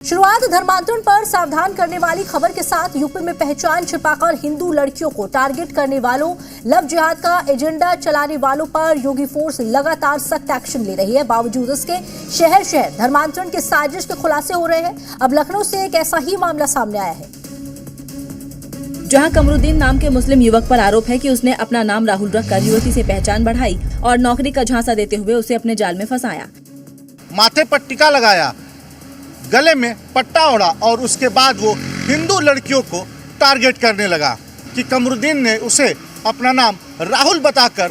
शुरुआत धर्मांतरण पर सावधान करने वाली खबर के साथ यूपी में पहचान छिपाकर हिंदू लड़कियों को टारगेट करने वालों, लव जिहाद का एजेंडा चलाने वालों पर योगी फोर्स लगातार सख्त एक्शन ले रही है। बावजूद इसके शहर शहर धर्मांतरण के साजिश के खुलासे हो रहे हैं। अब लखनऊ से एक ऐसा ही मामला सामने आया है, जहां कमरुद्दीन नाम के मुस्लिम युवक पर आरोप है कि उसने अपना नाम राहुल रखकर युवती से पहचान बढ़ाई और नौकरी का झांसा देते हुए उसे अपने जाल में फंसाया। माथे पर टिका लगाया, गले में पट्टा ओढ़ा और उसके बाद वो हिंदू लड़कियों को टारगेट करने लगा कि कमरुद्दीन ने उसे अपना नाम राहुल बताकर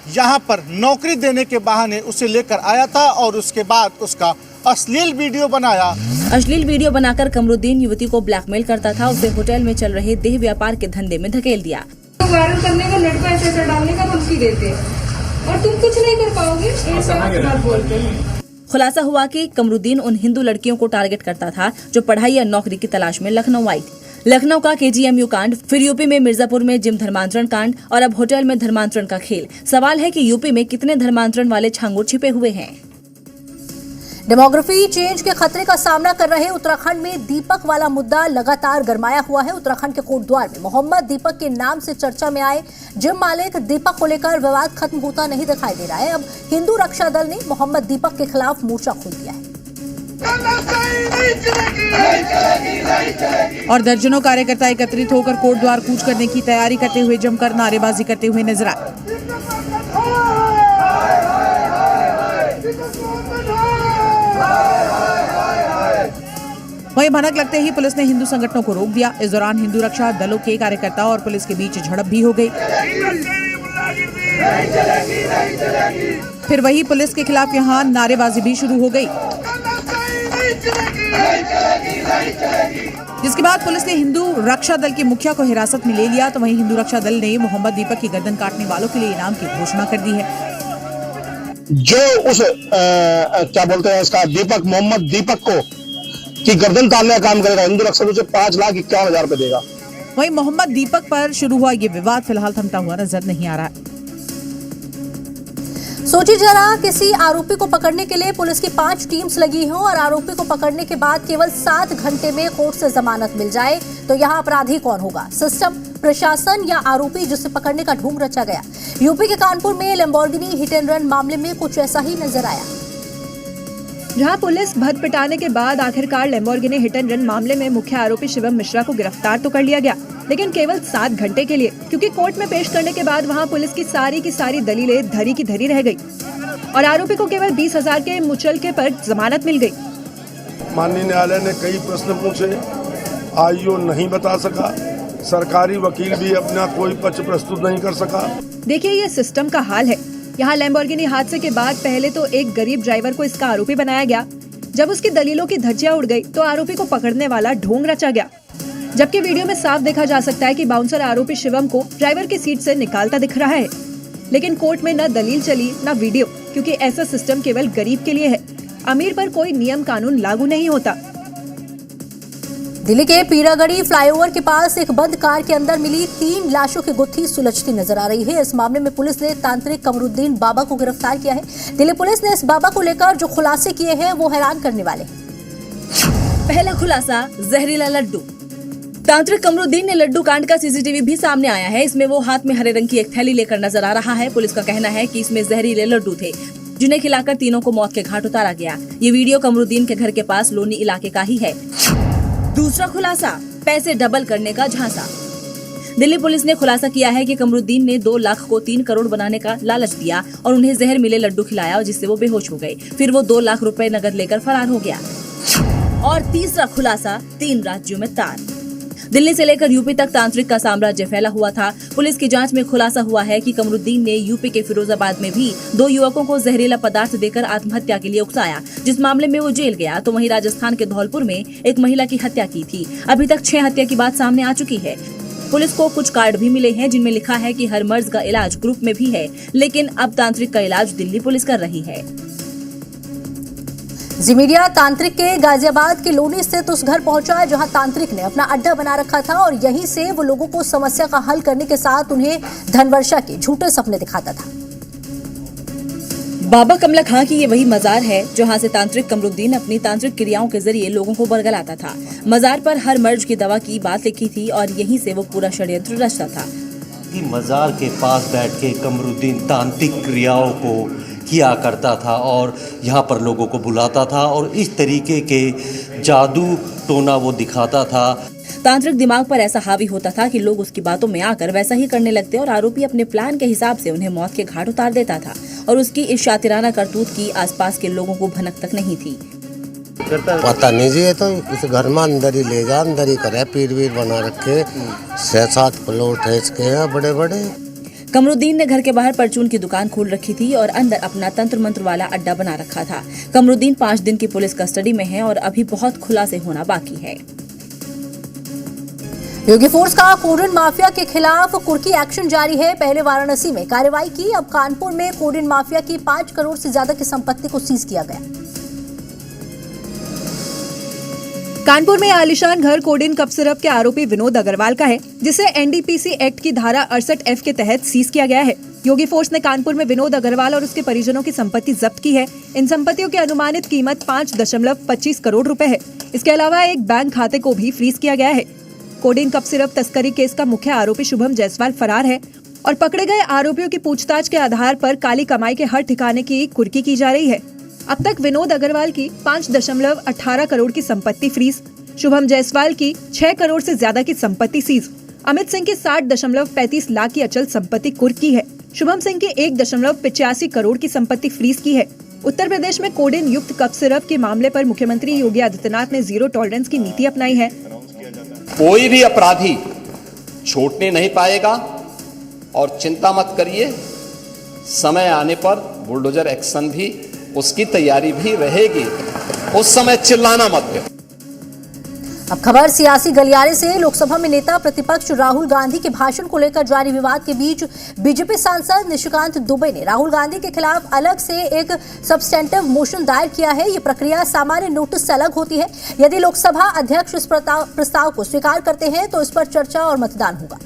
यहाँ पर नौकरी देने के बहाने उसे लेकर आया था और उसके बाद उसका अश्लील वीडियो बनाया। अश्लील वीडियो बनाकर कमरुद्दीन युवती को ब्लैकमेल करता था। उसे होटल में चल रहे देह व्यापार के धंधे में धकेल दिया। वायरल करने का, लड़का ऐसे डालने का धमकी देते और तुम कुछ नहीं कर पाओगे, ये सब बात बोलते हैं। खुलासा हुआ कि कमरुद्दीन उन हिंदू लड़कियों को टारगेट करता था जो पढ़ाई या नौकरी की तलाश में लखनऊ आई थी। लखनऊ का KGMU कांड, फिर यूपी में मिर्जापुर में जिम धर्मांतरण कांड और अब होटल में धर्मांतरण का खेल। सवाल है कि यूपी में कितने धर्मांतरण वाले छांगुर छिपे हुए हैं। डेमोग्राफी चेंज के खतरे का सामना कर रहे उत्तराखंड में दीपक वाला मुद्दा लगातार गरमाया हुआ है। उत्तराखंड के कोटद्वार में मोहम्मद दीपक के नाम से चर्चा में आए जिम मालिक दीपक को लेकर विवाद खत्म होता नहीं दिखाई दे रहा है। अब हिंदू रक्षा दल ने मोहम्मद दीपक के खिलाफ मोर्चा खोल दिया है और दर्जनों कार्यकर्ता एकत्रित होकर कोटद्वार कूच करने की तैयारी करते हुए जमकर नारेबाजी करते हुए नजर आए। वहीं भनक लगते ही पुलिस ने हिंदू संगठनों को रोक दिया। इस दौरान हिंदू रक्षा दलों के कार्यकर्ता और पुलिस के बीच झड़प भी हो गई। फिर वही पुलिस के खिलाफ यहां नारेबाजी भी शुरू हो गई, जिसके बाद पुलिस ने हिंदू रक्षा दल के मुखिया को हिरासत में ले लिया। तो वहीं हिंदू रक्षा दल ने मोहम्मद दीपक की गर्दन काटने वालों के लिए इनाम की घोषणा कर दी है। जो उस क्या बोलते हैं इसका दीपक, मोहम्मद दीपक को की गर्दन काटने का काम करेगा, हिंदू रक्षा उसे 5,51,000 रुपए देगा। वहीं मोहम्मद दीपक पर शुरू हुआ ये विवाद फिलहाल थमता हुआ नजर नहीं आ रहा है। सोचिए जरा, किसी आरोपी को पकड़ने के लिए पुलिस की 5 टीम्स लगी हों और आरोपी को पकड़ने के बाद केवल 7 घंटे में कोर्ट से जमानत मिल जाए, तो यहाँ अपराधी कौन होगा? सिस्टम, प्रशासन या आरोपी जिसे पकड़ने का ढोंग रचा गया? यूपी के कानपुर में लैम्बोर्गिनी हिट एंड रन मामले में कुछ ऐसा ही नजर आया, जहां पुलिस भद पिटाने के बाद आखिरकार लैम्बोर्गिनी हिट एंड रन मामले में मुख्य आरोपी शिवम मिश्रा को गिरफ्तार तो कर लिया गया, लेकिन केवल 7 घंटे के लिए, क्योंकि कोर्ट में पेश करने के बाद वहां पुलिस की सारी दलीलें धरी की धरी रह गई और आरोपी को केवल 20,000 के मुचलके पर जमानत मिल गई। माननीय न्यायालय ने कई प्रश्न पूछे, आईओ नहीं बता सका, सरकारी वकील भी अपना कोई पक्ष प्रस्तुत नहीं कर सका। देखिए, ये सिस्टम का हाल है। यहाँ लैम्बोर्गिनी हादसे के बाद पहले तो एक गरीब ड्राइवर को इसका आरोपी बनाया गया। जब उसकी दलीलों की धज्जियां उड़ गई तो आरोपी को पकड़ने वाला ढोंग रचा गया, जबकि वीडियो में साफ देखा जा सकता है कि बाउंसर आरोपी शिवम को ड्राइवर की सीट से निकालता दिख रहा है। लेकिन कोर्ट में न दलील चली न वीडियो, क्योंकि ऐसा सिस्टम केवल गरीब के लिए है। अमीर पर कोई नियम कानून लागू नहीं होता। दिल्ली के पीरागढ़ी फ्लाईओवर के पास एक बंद कार के अंदर मिली 3 लाशों की गुत्थी सुलझती नजर आ रही है। इस मामले में पुलिस ने तांत्रिक कमरुद्दीन बाबा को गिरफ्तार किया है। दिल्ली पुलिस ने इस बाबा को लेकर जो खुलासे किए हैं वो हैरान करने वाले। पहला खुलासा, जहरीला लड्डू। तांत्रिक कमरुद्दीन ने लड्डू कांड का CCTV भी सामने आया है। इसमें वो हाथ में हरे रंग की एक थैली लेकर नजर आ रहा है। पुलिस का कहना है कि इसमें जहरीले लड्डू थे, जिन्हें खिलाकर तीनों को मौत के घाट उतारा गया। ये वीडियो कमरुद्दीन के घर के पास लोनी इलाके का ही है। दूसरा खुलासा, पैसे डबल करने का झांसा। दिल्ली पुलिस ने खुलासा किया है कि कमरुद्दीन ने 2 लाख को 3 करोड़ बनाने का लालच दिया और उन्हें जहर मिले लड्डू खिलाया, जिससे वो बेहोश हो गए। फिर वो 2 लाख रुपए नकद लेकर फरार हो गया। और तीसरा खुलासा, 3 राज्यों में तार। दिल्ली से लेकर यूपी तक तांत्रिक का साम्राज्य फैला हुआ था। पुलिस की जांच में खुलासा हुआ है कि कमरुद्दीन ने यूपी के फिरोजाबाद में भी 2 युवकों को जहरीला पदार्थ देकर आत्महत्या के लिए उकसाया, जिस मामले में वो जेल गया। तो वहीं राजस्थान के धौलपुर में एक महिला की हत्या की थी। अभी तक 6 हत्या की बात सामने आ चुकी है। पुलिस को कुछ कार्ड भी मिले हैं जिनमें लिखा है कि हर मर्ज का इलाज ग्रुप में भी है, लेकिन अब तांत्रिक का इलाज दिल्ली पुलिस कर रही है। जी मीडिया तांत्रिक के गाजियाबाद के लोनी स्थित उस घर पहुंचा जहां तांत्रिक ने अपना अड्डा बना रखा था और यहीं से वो लोगों को समस्या का हल करने के साथ उन्हें धनवर्षा के झूठे सपने दिखाता था। बाबा कमला खां की ये वही मजार है जहां से तांत्रिक कमरुद्दीन अपनी तांत्रिक क्रियाओं के जरिए लोगों को बरगलाता था। मजार पर हर मर्ज की दवा की बात लिखी थी और यहीं से वो पूरा षड्यंत्र रचता था। मजार के पास बैठ के कमरुद्दीन तांत्रिक क्रियाओं को किया करता था और यहाँ पर लोगों को बुलाता था और इस तरीके के जादू टोना वो दिखाता था। तांत्रिक दिमाग पर ऐसा हावी होता था कि लोग उसकी बातों में आकर वैसा ही करने लगते और आरोपी अपने प्लान के हिसाब से उन्हें मौत के घाट उतार देता था और उसकी इस शातिराना करतूत की आसपास के लोगों को भनक तक नहीं थी। पता नहीं जी, ये तो इस घर में अंदर ही ले जा, अंदर ही करे, पीर वीर बना रखे, 6-7 प्लॉट है इसके यहाँ बड़े बड़े। कमरुद्दीन ने घर के बाहर परचून की दुकान खोल रखी थी और अंदर अपना तंत्र मंत्र वाला अड्डा बना रखा था। कमरुद्दीन 5 दिन की पुलिस कस्टडी में है और अभी बहुत खुलासे होना बाकी है। योगी फोर्स का कोडिन माफिया के खिलाफ कुर्की एक्शन जारी है। पहले वाराणसी में कार्रवाई की, अब कानपुर में कोडिन माफिया की 5 करोड़ से ज्यादा की संपत्ति को सीज किया गया। कानपुर में आलिशान घर कोडिन कप सिरप के आरोपी विनोद अग्रवाल का है, जिसे एनडीपीसी एक्ट की धारा 68F के तहत सीज किया गया है। योगी फोर्स ने कानपुर में विनोद अग्रवाल और उसके परिजनों की संपत्ति जब्त की है। इन संपत्तियों की अनुमानित कीमत 5.25 करोड़ रुपए है। इसके अलावा एक बैंक खाते को भी फ्रीज किया गया है। कोडिन कप सिरप तस्करी केस का मुख्य आरोपी शुभम जायसवाल फरार है और पकड़े गए आरोपियों की पूछताछ के आधार पर काली कमाई के हर ठिकाने की कुर्की की जा रही है। अब तक विनोद अग्रवाल की 5.18 करोड़ की संपत्ति फ्रीज, शुभम जायसवाल की 6 करोड़ से ज्यादा की संपत्ति सीज, अमित सिंह की 60.35 लाख की अचल संपत्ति कुर्की है। शुभम सिंह की 1.85 करोड़ की संपत्ति फ्रीज की है। उत्तर प्रदेश में कोडिन युक्त कप सिरप के मामले पर मुख्यमंत्री योगी आदित्यनाथ ने जीरो टॉलरेंस की नीति अपनाई है। कोई भी अपराधी छूटने नहीं पाएगा और चिंता मत करिए, समय आने पर बुलडोजर एक्शन भी, उसकी तैयारी भी रहेगी, उस समय चिल्लाना मत। अब खबर सियासी गलियारे से। लोकसभा में नेता प्रतिपक्ष राहुल गांधी के भाषण को लेकर जारी विवाद के बीच बीजेपी सांसद निशिकांत दुबे ने राहुल गांधी के खिलाफ अलग से एक सब्सटेंटिव मोशन दायर किया है। ये प्रक्रिया सामान्य नोटिस से अलग होती है। यदि लोकसभा अध्यक्ष इस प्रस्ताव को स्वीकार करते हैं तो इस पर चर्चा और मतदान होगा।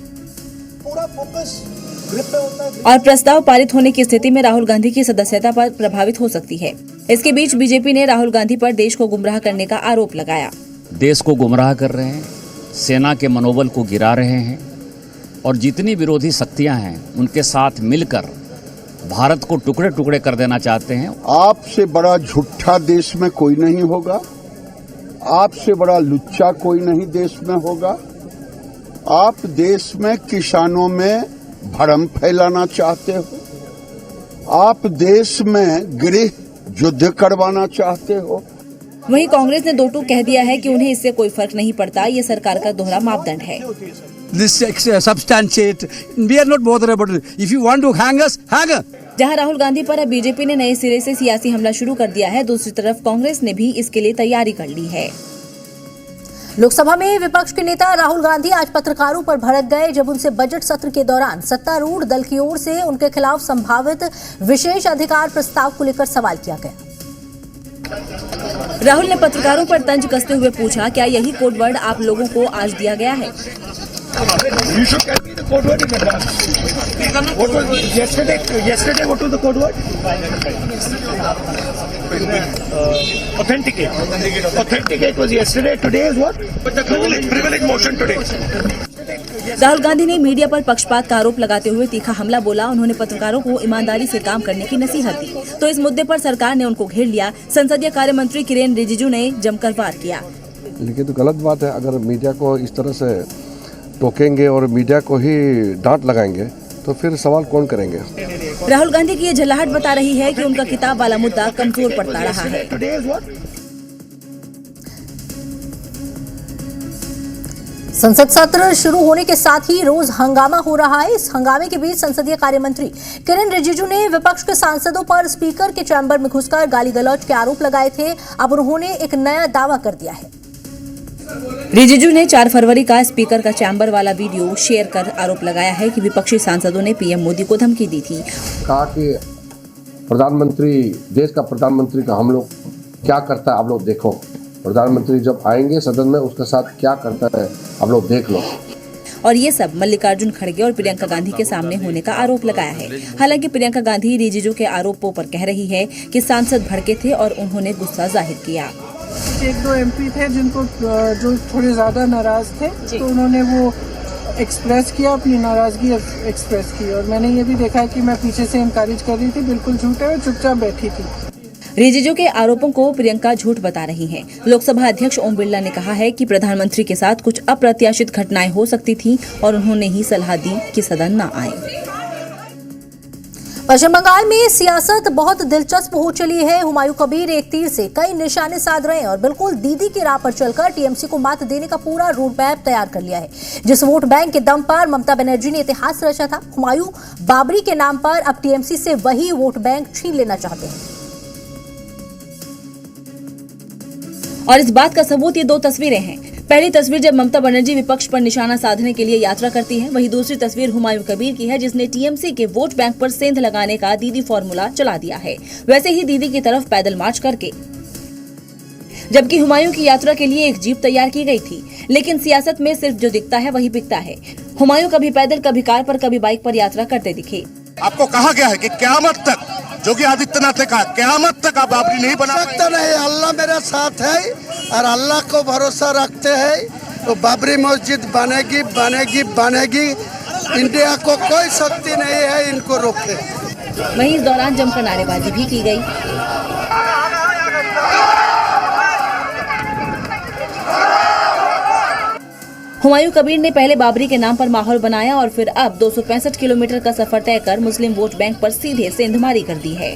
पूरा फोकस ग्रिप पे होता है और प्रस्ताव पारित होने की स्थिति में राहुल गांधी की सदस्यता पर प्रभावित हो सकती है। इसके बीच बीजेपी ने राहुल गांधी पर देश को गुमराह करने का आरोप लगाया। देश को गुमराह कर रहे हैं, सेना के मनोबल को गिरा रहे हैं और जितनी विरोधी शक्तियां हैं उनके साथ मिलकर भारत को टुकड़े टुकड़े कर देना चाहते हैं। आपसे बड़ा झूठा देश में कोई नहीं होगा, आपसे बड़ा लुच्चा कोई नहीं देश में होगा। आप देश में किसानों में भरम फैलाना चाहते हो, आप देश में गृह युद्ध करवाना चाहते हो। वहीं कांग्रेस ने दो टूक कह दिया है कि उन्हें इससे कोई फर्क नहीं पड़ता, ये सरकार का दोहरा मापदंड है। जहां राहुल गांधी पर अब बीजेपी ने नए सिरे से सियासी हमला शुरू कर दिया है, दूसरी तरफ कांग्रेस ने भी इसके लिए तैयारी कर ली है। लोकसभा में विपक्ष के नेता राहुल गांधी आज पत्रकारों पर भड़क गए जब उनसे बजट सत्र के दौरान सत्तारूढ़ दल की ओर से उनके खिलाफ संभावित विशेष अधिकार प्रस्ताव को लेकर सवाल किया गया। राहुल ने पत्रकारों पर तंज कसते हुए पूछा, क्या यही कोड वर्ड आप लोगों को आज दिया गया है? राहुल गांधी ने मीडिया पर पक्षपात का आरोप लगाते हुए तीखा हमला बोला। उन्होंने पत्रकारों को ईमानदारी से काम करने की नसीहत दी, तो इस मुद्दे पर सरकार ने उनको घेर लिया। संसदीय कार्य मंत्री किरेन रिजिजू ने जमकर वार किया। लेकिन तो गलत बात है, अगर मीडिया को इस तरह से टोकेंगे और मीडिया को ही डांट लगाएंगे तो फिर सवाल कौन करेंगे। राहुल गांधी की ये झल्लाहट बता रही है कि उनका किताब वाला मुद्दा कमजोर पड़ता रहा है। संसद सत्र शुरू होने के साथ ही रोज हंगामा हो रहा है। इस हंगामे के बीच संसदीय कार्य मंत्री किरेन रिजिजू ने विपक्ष के सांसदों पर स्पीकर के चैम्बर में घुसकर गाली गलौज के आरोप लगाए थे। अब उन्होंने एक नया दावा कर दिया है। रिजिजू ने 4 फरवरी का स्पीकर का चैम्बर वाला वीडियो शेयर कर आरोप लगाया है कि विपक्षी सांसदों ने पीएम मोदी को धमकी दी थी। कहा कि प्रधानमंत्री, देश का प्रधानमंत्री का हम लोग क्या करता है आप लोग देखो, प्रधानमंत्री जब आएंगे सदन में उसके साथ क्या करता है आप लोग देख लो। और ये सब मल्लिकार्जुन खड़गे और प्रियंका गांधी के सामने होने का आरोप लगाया है। हालांकि प्रियंका गांधी रिजिजू के आरोपों पर कह रही है कि सांसद भड़के थे और उन्होंने गुस्सा जाहिर किया। एक दो एमपी थे जिनको जो थोड़े ज्यादा नाराज थे, तो उन्होंने वो एक्सप्रेस किया, अपनी नाराजगी एक्सप्रेस की, और मैंने ये भी देखा है कि मैं पीछे से इनकरेज कर रही थी, बिल्कुल झूठ है, चुपचाप बैठी थी। रिजिजू के आरोपों को प्रियंका झूठ बता रही हैं। लोकसभा अध्यक्ष ओम बिरला ने कहा है कि प्रधानमंत्री के साथ कुछ अप्रत्याशित घटनाएं हो सकती थीं और उन्होंने ही सलाह दी कि सदन न आए। पश्चिम बंगाल में सियासत बहुत दिलचस्प हो चली है। हुमायूं कबीर एक तीर से कई निशाने साध रहे हैं और बिल्कुल दीदी की राह पर चलकर टीएमसी को मात देने का पूरा रोड मैप तैयार कर लिया है। जिस वोट बैंक के दम पर ममता बनर्जी ने इतिहास रचा था, हुमायूं बाबरी के नाम पर अब टीएमसी से वही वोट बैंक छीन लेना चाहते हैं। और इस बात का सबूत ये दो तस्वीरें हैं। पहली तस्वीर जब ममता बनर्जी विपक्ष पर निशाना साधने के लिए यात्रा करती है, वहीं दूसरी तस्वीर हुमायूं कबीर की है, जिसने टीएमसी के वोट बैंक पर सेंध लगाने का दीदी फॉर्मूला चला दिया है, वैसे ही दीदी की तरफ पैदल मार्च करके। जबकि हुमायूं की यात्रा के लिए एक जीप तैयार की गई थी, लेकिन सियासत में सिर्फ जो दिखता है वही बिकता है। हुमायूं कभी पैदल, कभी कार पर, कभी बाइक पर यात्रा करते दिखे। आपको कहा गया है कि क़यामत तक योगी आदित्यनाथ ने कहा क़यामत तक आप बाबरी नहीं बना सकते। नहीं, अल्लाह मेरे साथ है और अल्लाह को भरोसा रखते हैं तो बाबरी मस्जिद बनेगी बनेगी बनेगी। इंडिया को कोई शक्ति नहीं है इनको रोके। वहीं इस दौरान जमकर नारेबाजी भी की गई। हुमायूं कबीर ने पहले बाबरी के नाम पर माहौल बनाया और फिर अब 265 किलोमीटर का सफर तय कर मुस्लिम वोट बैंक पर सीधे सेंधमारी कर दी है।